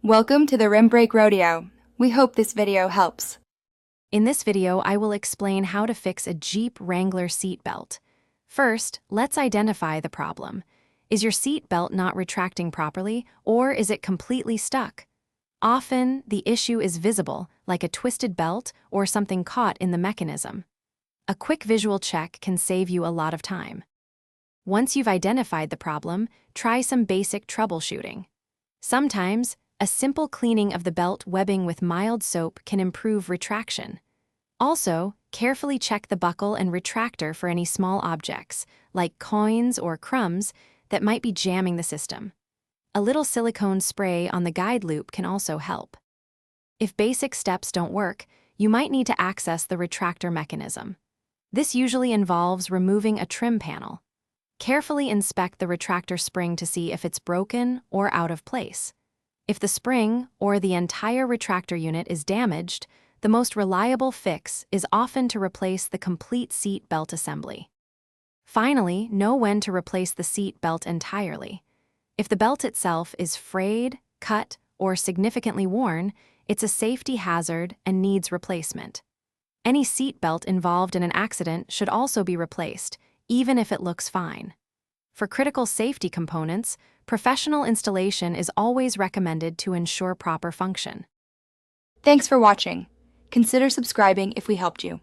Welcome to the Rim Brake Rodeo. We hope this video helps. In this video, I will explain how to fix a Jeep Wrangler seat belt. First, let's identify the problem. Is your seat belt not retracting properly, or is it completely stuck? Often, the issue is visible, like a twisted belt or something caught in the mechanism. A quick visual check can save you a lot of time. Once you've identified the problem, try some basic troubleshooting. Sometimes, a simple cleaning of the belt webbing with mild soap can improve retraction. Also, carefully check the buckle and retractor for any small objects, like coins or crumbs, that might be jamming the system. A little silicone spray on the guide loop can also help. If basic steps don't work, you might need to access the retractor mechanism. This usually involves removing a trim panel. Carefully inspect the retractor spring to see if it's broken or out of place. If the spring or the entire retractor unit is damaged, the most reliable fix is often to replace the complete seat belt assembly. Finally, know when to replace the seat belt entirely. If the belt itself is frayed, cut, or significantly worn, it's a safety hazard and needs replacement. Any seat belt involved in an accident should also be replaced, even if it looks fine. For critical safety components, professional installation is always recommended to ensure proper function. Thanks for watching. Consider subscribing if we helped you.